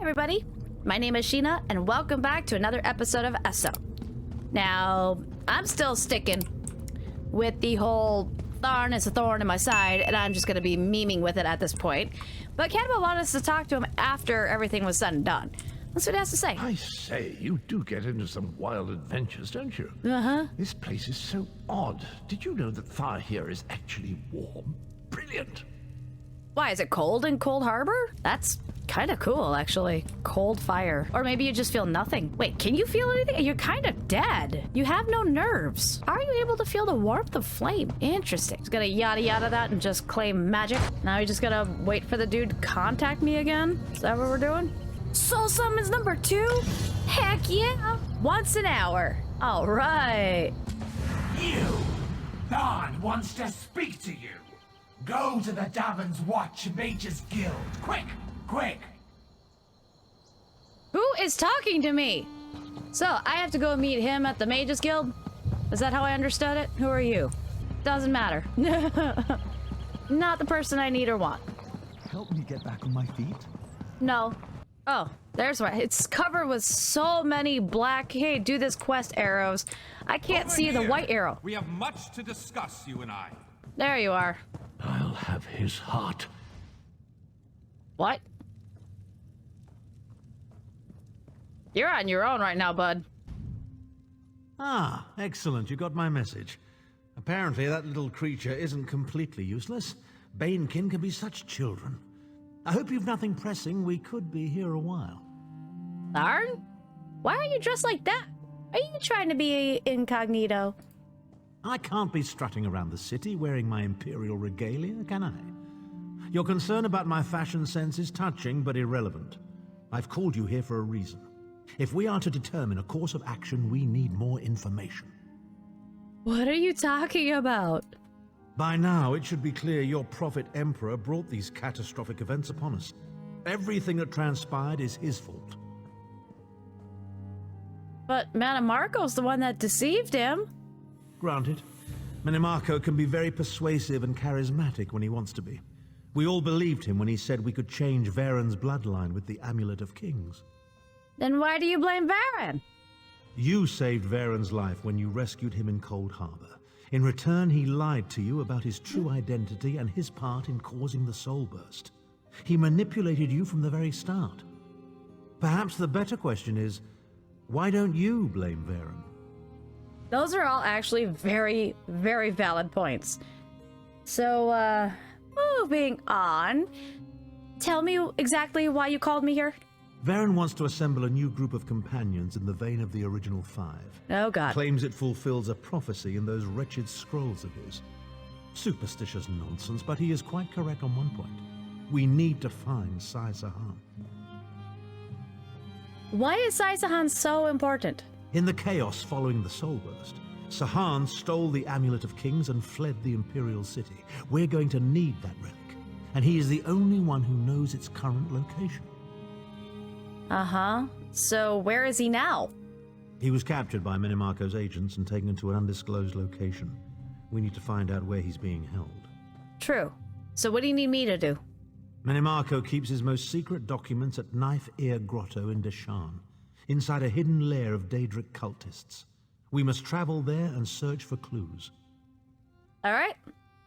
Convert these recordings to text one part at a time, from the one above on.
everybody, my name is Sheena, and welcome back to another episode of ESO. Now, I'm still sticking with the whole thorn is a thorn in my side, and I'm just going to be memeing with it at this point. But Cannibal wanted us to talk to him after everything was said and done. That's what he has to say. I say, you do get into some wild adventures, don't you? Uh-huh. This place is so odd. Did you know that fire here is actually warm? Brilliant. Why, is it cold in Cold Harbor? That's kind of cool, actually. Cold fire. Or maybe you just feel nothing. Wait, can you feel anything? You're kind of dead. You have no nerves. How are you able to feel the warmth of flame? Interesting. Just gonna yada yada that and just claim magic. Now we just gotta wait for the dude to contact me again? Is that what we're doing? Soul Summons number 2? Heck yeah! Once an hour. All right. You! Thorn wants to speak to you. Go to the Davon's Watch Mages Guild. Quick! Quick! Who is talking to me? So, I have to go meet him at the Mages Guild? Is that how I understood it? Who are you? Doesn't matter. Not the person I need or want. Help me get back on my feet? No. Oh, there's why. It's covered with so many black, hey, do this quest arrows. I can't see the white arrow. We have much to discuss, you and I. There you are. I'll have his heart. What? You're on your own right now, bud. Ah, excellent. You got my message. Apparently that little creature isn't completely useless. Banekin can be such children. I hope you've nothing pressing. We could be here a while. Arn? Why are you dressed like that? Are you trying to be incognito? I can't be strutting around the city wearing my imperial regalia, can I? Your concern about my fashion sense is touching but irrelevant. I've called you here for a reason. If we are to determine a course of action, we need more information. What are you talking about? By now, it should be clear your prophet emperor brought these catastrophic events upon us. Everything that transpired is his fault. But Mannimarco's the one that deceived him. Granted, Minimarco can be very persuasive and charismatic when he wants to be. We all believed him when he said we could change Varen's bloodline with the Amulet of Kings. Then why do you blame Varen? You saved Varen's life when you rescued him in Cold Harbor. In return, he lied to you about his true identity and his part in causing the soul burst. He manipulated you from the very start. Perhaps the better question is, why don't you blame Varen? Those are all actually very, very valid points. So, moving on. Tell me exactly why you called me here. Varen wants to assemble a new group of companions in the vein of the original 5. Oh, God. Claims it fulfills a prophecy in those wretched scrolls of his. Superstitious nonsense, but he is quite correct on one point. We need to find Sai Sahan. Why is Sai Sahan so important? In the chaos following the soul burst, Sahan stole the Amulet of Kings and fled the Imperial City. We're going to need that relic, and he is the only one who knows its current location. Uh-huh. So where is he now? He was captured by Minimarco's agents and taken to an undisclosed location. We need to find out where he's being held. True. So what do you need me to do? Minimarco keeps his most secret documents at Ear Grotto in Deshan, inside a hidden lair of Daedric cultists. We must travel there and search for clues. All right.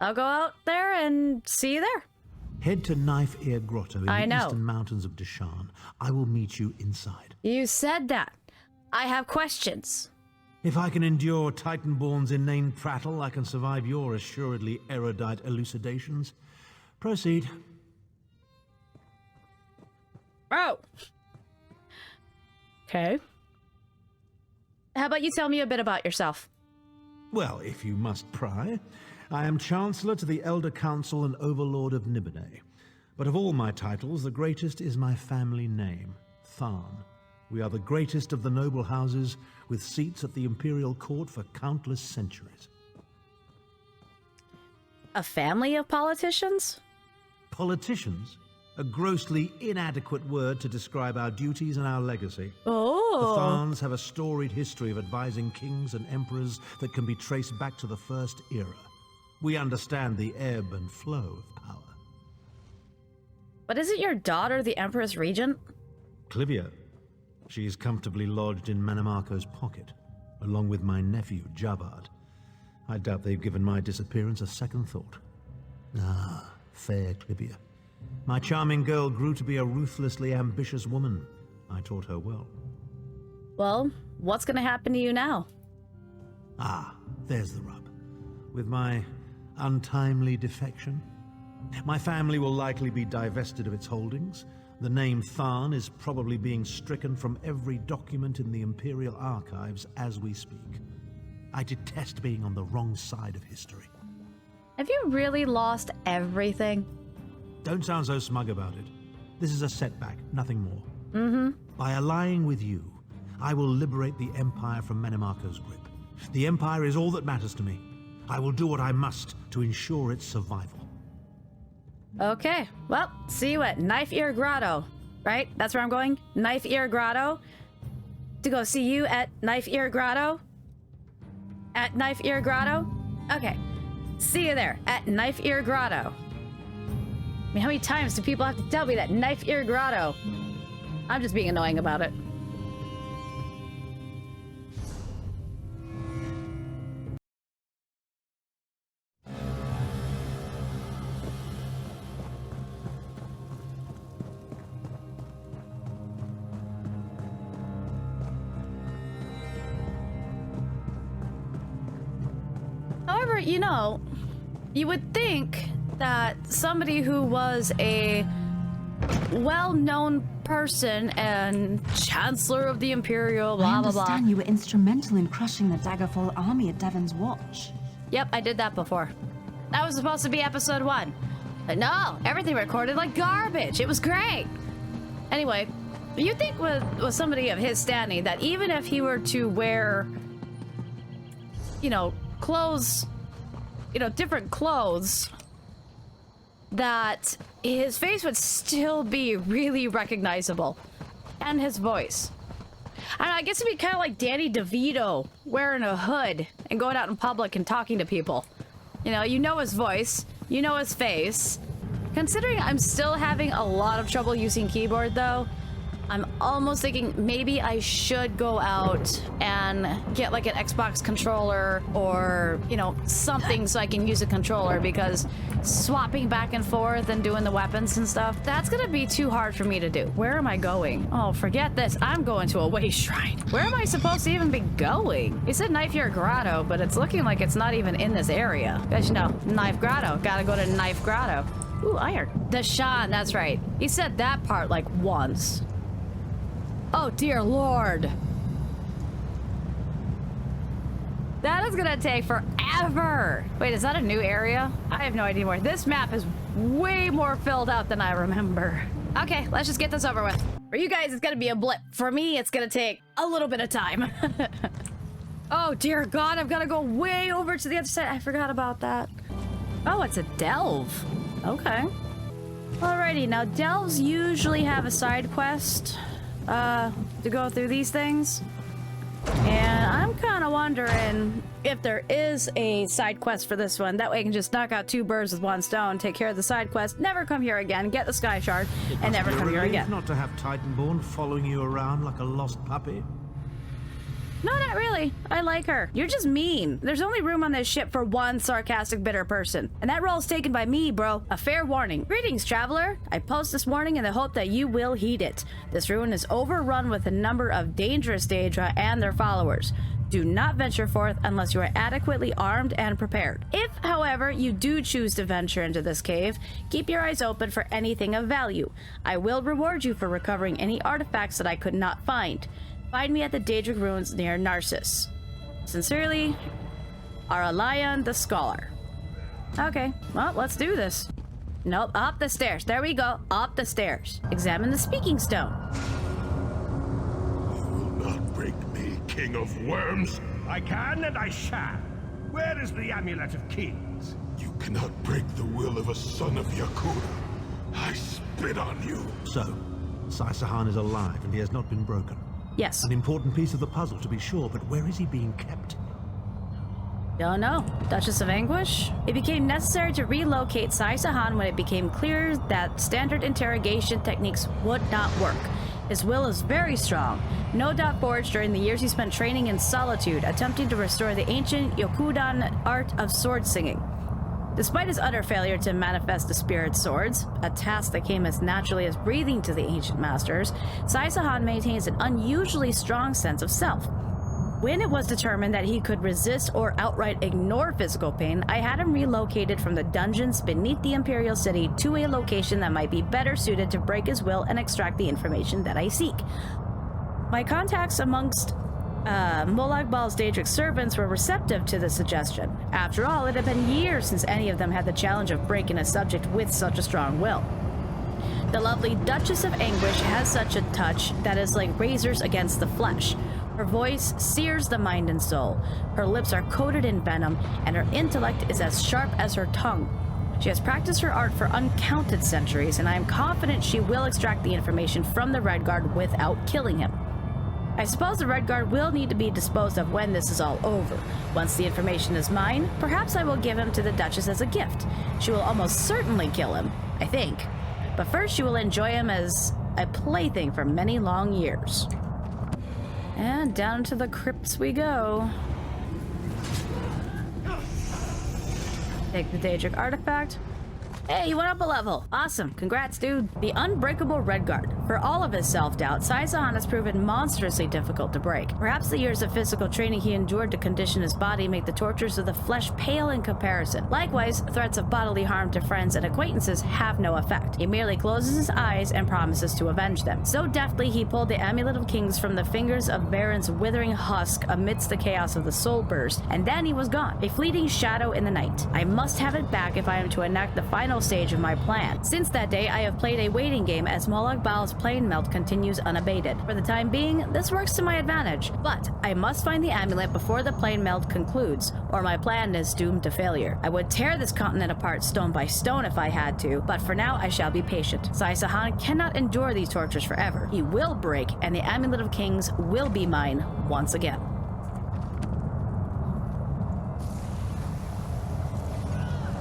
I'll go out there and see you there. Head to Ear Grotto in the eastern mountains of Deshan. I will meet you inside. You said that. I have questions. If I can endure Titanborn's inane prattle, I can survive your assuredly erudite elucidations. Proceed. Oh. Okay. How about you tell me a bit about yourself? Well, if you must pry, I am Chancellor to the Elder Council and Overlord of Nibene. But of all my titles, the greatest is my family name, Tharn. We are the greatest of the noble houses, with seats at the Imperial Court for countless centuries. A family of politicians? Politicians? A grossly inadequate word to describe our duties and our legacy. Oh. The Tharns have a storied history of advising kings and emperors that can be traced back to the First Era. We understand the ebb and flow of power. But isn't your daughter the Empress Regent? Clivia. She is comfortably lodged in Manimarco's pocket, along with my nephew, Jabard. I doubt they've given my disappearance a second thought. Ah, fair Clivia. My charming girl grew to be a ruthlessly ambitious woman. I taught her well. Well, what's gonna happen to you now? Ah, there's the rub. With my untimely defection, my family will likely be divested of its holdings. The name Tharn is probably being stricken from every document in the Imperial Archives as we speak. I detest being on the wrong side of history. Have you really lost everything? Don't sound so smug about it. This is a setback, nothing more. Mm-hmm. By allying with you, I will liberate the Empire from Manimarco's grip. The Empire is all that matters to me. I will do what I must to ensure its survival. Okay, well, see you at Ear Grotto, right? That's where I'm going? Ear Grotto? To go see you at Ear Grotto? At Ear Grotto? Okay, see you there at Ear Grotto. I mean, how many times do people have to tell me that Ear Grotto? I'm just being annoying about it. However, you know, you would think that somebody who was a well-known person and Chancellor of the Imperial, blah, blah, blah. I understand you were instrumental in crushing the Daggerfall army at Devon's Watch. Yep, I did that before. That was supposed to be episode 1. But no, everything recorded like garbage. It was great. Anyway, you'd think with somebody of his standing that even if he were to wear, you know, clothes, you know, different clothes, that his face would still be really recognizable. And his voice. I guess it'd be kind of like Danny DeVito wearing a hood and going out in public and talking to people. You know his voice, you know his face. Considering I'm still having a lot of trouble using keyboard though, I'm almost thinking maybe I should go out and get like an Xbox controller or, you know, something so I can use a controller, because swapping back and forth and doing the weapons and stuff, that's gonna be too hard for me to do. Where am I going? Oh, forget this. I'm going to a waste shrine. Where am I supposed to even be going? He said Ear Grotto, but it's looking like it's not even in this area. Because, you know, Grotto. Gotta go to Grotto. Ooh, iron. Deshaun, that's right. He said that part like once. Oh, dear Lord. That is gonna take forever. Wait, is that a new area? I have no idea where. This map is way more filled out than I remember. Okay, let's just get this over with. For you guys, it's gonna be a blip. For me, it's gonna take a little bit of time. Oh, dear God, I've gotta go way over to the other side. I forgot about that. Oh, it's a delve. Okay. Alrighty, now delves usually have a side quest to go through these things. And I'm kind of wondering if there is a side quest for this one. That way I can just knock out 2 birds with 1 stone, take care of the side quest, never come here again, get the Sky Shard, and never come here again. Not to have Titanborn following you around like a lost puppy. No, not really. I like her. You're just mean. There's only room on this ship for 1 sarcastic, bitter person. And that role's taken by me, bro. A fair warning. Greetings, traveler. I post this warning in the hope that you will heed it. This ruin is overrun with a number of dangerous Daedra and their followers. Do not venture forth unless you are adequately armed and prepared. If, however, you do choose to venture into this cave, keep your eyes open for anything of value. I will reward you for recovering any artifacts that I could not find. Find me at the Daedric ruins near Narcissus. Sincerely, Aralion the Scholar. Okay, well, let's do this. Nope, up the stairs. There we go, up the stairs. Examine the speaking stone. You will not break me, King of Worms. I can and I shall. Where is the Amulet of Kings? You cannot break the will of a son of Yakuda. I spit on you. So, Sai-Sahan is alive and he has not been broken. Yes. An important piece of the puzzle, to be sure, but where is he being kept? Don't know. Duchess of Anguish? It became necessary to relocate Sai-Sahan when it became clear that standard interrogation techniques would not work. His will is very strong, no doubt forged during the years he spent training in solitude, attempting to restore the ancient Yokudan art of sword singing. Despite his utter failure to manifest the spirit swords, a task that came as naturally as breathing to the ancient masters, Sai-Sahan maintains an unusually strong sense of self. When it was determined that he could resist or outright ignore physical pain, I had him relocated from the dungeons beneath the Imperial City to a location that might be better suited to break his will and extract the information that I seek. My contacts amongst Molag Bal's Daedric servants were receptive to the suggestion. After all, it had been years since any of them had the challenge of breaking a subject with such a strong will. The lovely Duchess of Anguish has such a touch that is like razors against the flesh. Her voice sears the mind and soul. Her lips are coated in venom, and her intellect is as sharp as her tongue. She has practiced her art for uncounted centuries, and I am confident she will extract the information from the Redguard without killing him. I suppose the Redguard will need to be disposed of when this is all over. Once the information is mine, perhaps I will give him to the Duchess as a gift. She will almost certainly kill him, I think. But first she will enjoy him as a plaything for many long years. And down to the crypts we go. Take the Daedric artifact. Hey, you went up a level. Awesome. Congrats, dude. The Unbreakable Redguard. For all of his self-doubt, Sai-Sahan has proven monstrously difficult to break. Perhaps the years of physical training he endured to condition his body make the tortures of the flesh pale in comparison. Likewise, threats of bodily harm to friends and acquaintances have no effect. He merely closes his eyes and promises to avenge them. So deftly, he pulled the Amulet of Kings from the fingers of Varen's withering husk amidst the chaos of the Soul Burst, and then he was gone, a fleeting shadow in the night. I must have it back if I am to enact the final stage of my plan. Since that day, I have played a waiting game as Molag Bal's plane melt continues unabated. For the time being, this works to my advantage, but I must find the amulet before the plane melt concludes, or my plan is doomed to failure. I would tear this continent apart stone by stone if I had to, but for now I shall be patient. Sai-Sahan cannot endure these tortures forever. He will break, and the Amulet of Kings will be mine once again.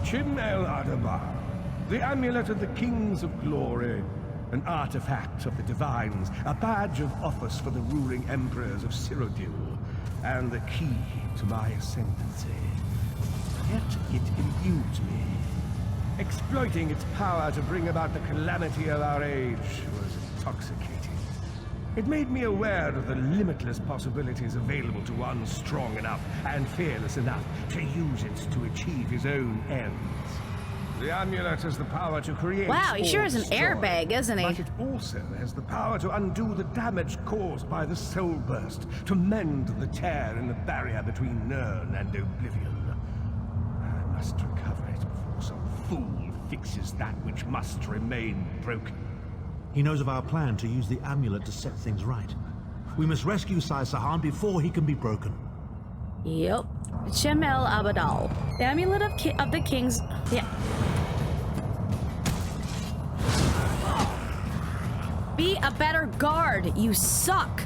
Chim El Adabar, the Amulet of the Kings of Glory, an artifact of the Divines, a badge of office for the ruling emperors of Cyrodiil, and the key to my ascendancy. Yet it imbues me. Exploiting its power to bring about the calamity of our age was intoxicating. It made me aware of the limitless possibilities available to one strong enough and fearless enough to use it to achieve his own ends. The amulet has the power to create. Wow, he sure is an destroy, airbag, isn't he? But it also has the power to undo the damage caused by the soul burst, to mend the tear in the barrier between Nirn and Oblivion. I must recover it before some fool fixes that which must remain broken. He knows of our plan to use the amulet to set things right. We must rescue Sai-Sahan before he can be broken. Yep. Chim El Abadal. The Amulet of the Kings... Yeah. Be a better guard, you suck!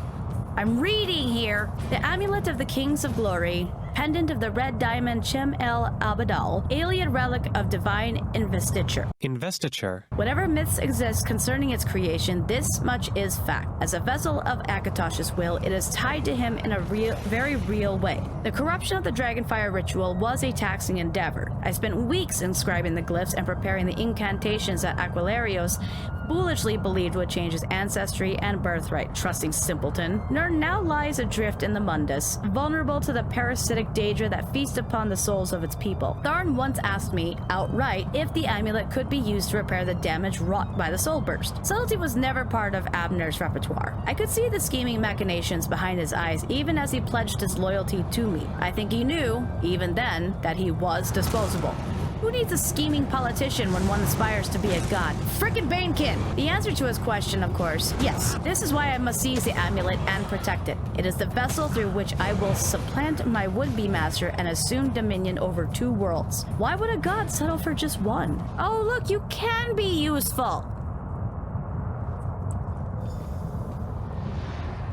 I'm reading here. The Amulet of the Kings of Glory, pendant of the red diamond Chim El Abadal, alien relic of divine investiture. Investiture. Whatever myths exist concerning its creation, this much is fact. As a vessel of Akatosh's will, it is tied to him in a very real way. The corruption of the Dragonfire ritual was a taxing endeavor. I spent weeks inscribing the glyphs and preparing the incantations that Aquilarios foolishly believed would change his ancestry and birthright. Trusting simpleton. Nirn now lies adrift in the Mundus, vulnerable to the parasitic Daedra that feasts upon the souls of its people. Tharn once asked me, outright, if the amulet could be used to repair the damage wrought by the soul burst. Subtlety was never part of Abner's repertoire. I could see the scheming machinations behind his eyes even as he pledged his loyalty to me. I think he knew, even then, that he was disposable. Who needs a scheming politician when one aspires to be a god? Frickin' Banekin! The answer to his question, of course, yes. This is why I must seize the amulet and protect it. It is the vessel through which I will supplant my would-be master and assume dominion over 2 worlds. Why would a god settle for just one? Oh, look, you can be useful!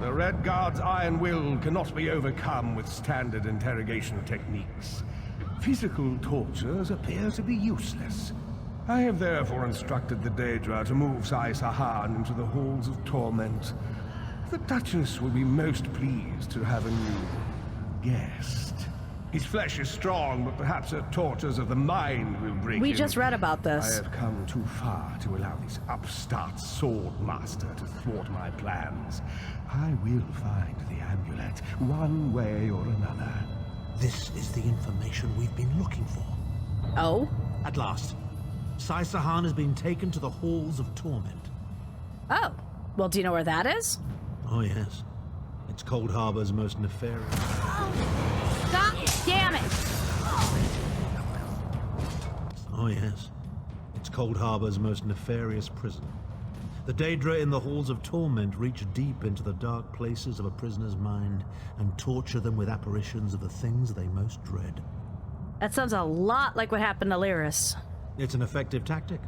The Red Guard's iron will cannot be overcome with standard interrogation techniques. Physical tortures appear to be useless. I have therefore instructed the Daedra to move Sai Sahan into the Halls of Torment. The Duchess will be most pleased to have a new guest. His flesh is strong, but perhaps her tortures of the mind will break We him. just read about I this. have come too far to allow this upstart sword master to thwart my plans. I will find the amulet, one way or another. This is the information we've been looking for. Oh? At last, Sai Sahan has been taken to the Halls of Torment. Oh. Well, do you know where that is? Oh yes, it's Cold Harbor's most nefarious. God damn it! Oh yes, it's Cold Harbor's most nefarious prison. The Daedra in the Halls of Torment reach deep into the dark places of a prisoner's mind and torture them with apparitions of the things they most dread. That sounds a lot like what happened to Lyris. It's an effective tactic.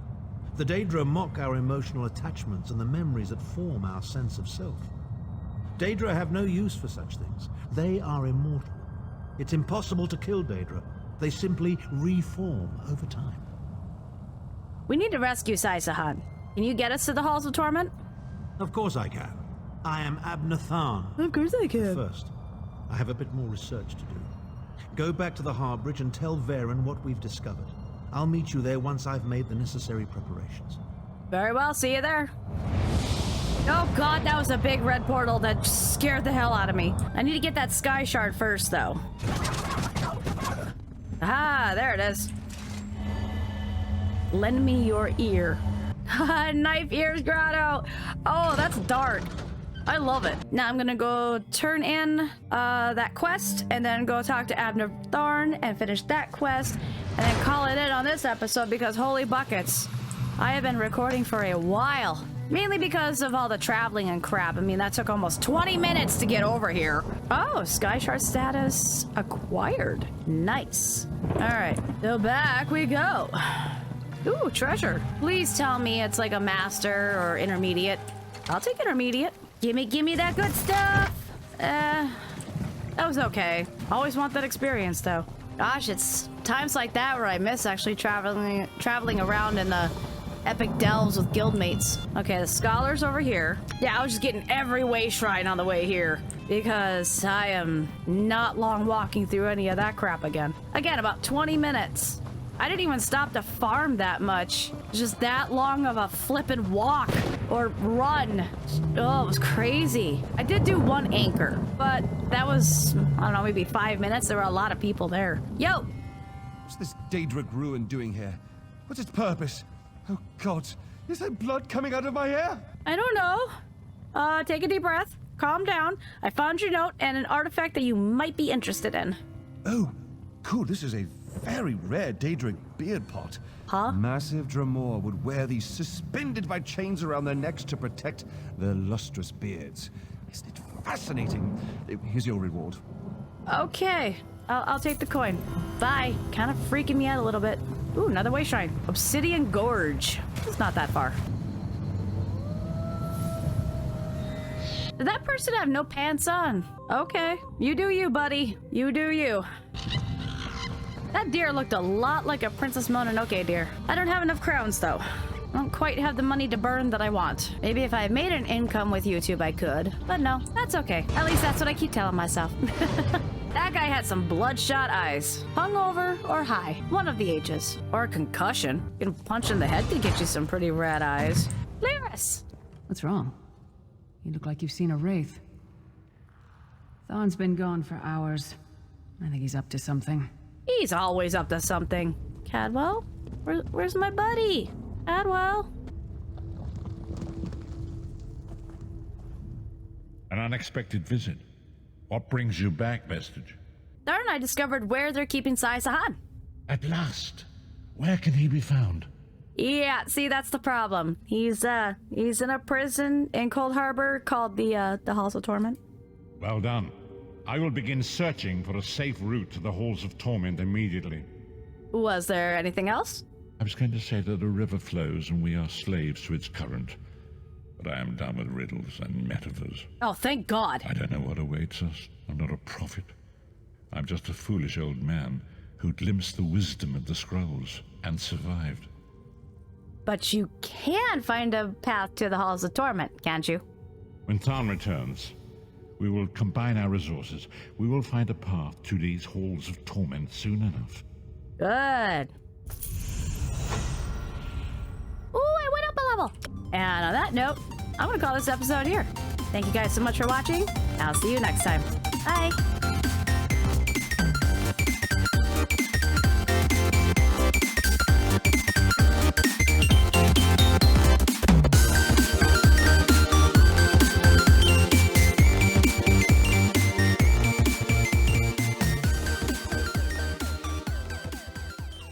The Daedra mock our emotional attachments and the memories that form our sense of self. Daedra have no use for such things. They are immortal. It's impossible to kill Daedra. They simply reform over time. We need to rescue Sai Sahan. Can you get us to the Halls of Torment? Of course I can. I am Abnathan. Of course I can. First, I have a bit more research to do. Go back to the Harbridge and tell Varen what we've discovered. I'll meet you there once I've made the necessary preparations. Very well, see you there. Oh god, that was a big red portal that scared the hell out of me. I need to get that sky shard first, though. Ah, there it is. Lend me your ear. Knife Ear Grotto. Oh, that's dark. I love it. Now I'm gonna go turn in that quest and then go talk to Abner Tharn and finish that quest and then call it in on this episode because holy buckets. I have been recording for a while. Mainly because of all the traveling and crap. I mean, that took almost 20 minutes to get over here. Oh, Sky Shard status acquired. Nice. All right, so back we go. Ooh, treasure. Please tell me it's like a master or intermediate. I'll take intermediate. Gimme that good stuff. That was okay. Always want that experience, though. Gosh, it's times like that where I miss actually traveling around in the epic delves with guildmates. Okay, the scholars over here. Yeah, I was just getting every way shrine on the way here because I am not long walking through any of that crap again. Again, about 20 minutes. I didn't even stop to farm that much. Just that long of a flippin' walk or run. Oh, it was crazy. I did do one anchor, but that was, I don't know, maybe 5 minutes. There were a lot of people there. Yo! What's this Daedric ruin doing here? What's its purpose? Oh god, is there blood coming out of my hair? I don't know. Take a deep breath. Calm down. I found your note and an artifact that you might be interested in. Oh, cool. This is a very rare Daedric beard pot. Huh? Massive Dremor would wear these suspended by chains around their necks to protect their lustrous beards. Isn't it fascinating? Here's your reward. Okay. I'll take the coin. Bye. Kind of freaking me out a little bit. Ooh, another way shrine. Obsidian Gorge. It's not that far. Did that person have no pants on? Okay. You do you, buddy. You do you. That deer looked a lot like a Princess Mononoke deer. I don't have enough crowns, though. I don't quite have the money to burn that I want. Maybe if I made an income with YouTube, I could. But no, that's okay. At least that's what I keep telling myself. That guy had some bloodshot eyes. Hungover or high. One of the ages. Or a concussion. Getting punched in the head could get you some pretty red eyes. Lyris! What's wrong? You look like you've seen a wraith. Thorn's been gone for hours. I think he's up to something. He's always up to something. Cadwell? Where's my buddy? Cadwell? An unexpected visit. What brings you back, Vestige? Thar and I discovered where they're keeping Sai Sahan. At last. Where can he be found? Yeah, see, that's the problem. He's in a prison in Cold Harbor called the Halls of Torment. Well done. I will begin searching for a safe route to the Halls of Torment immediately. Was there anything else? I was going to say that a river flows and we are slaves to its current. But I am done with riddles and metaphors. Oh, thank God. I don't know what awaits us. I'm not a prophet. I'm just a foolish old man who glimpsed the wisdom of the scrolls and survived. But you can find a path to the Halls of Torment, can't you? When Tharn returns, we will combine our resources. We will find a path to these halls of torment soon enough. Good. Ooh, I went up a level. And on that note, I'm gonna call this episode here. Thank you guys so much for watching. I'll see you next time. Bye.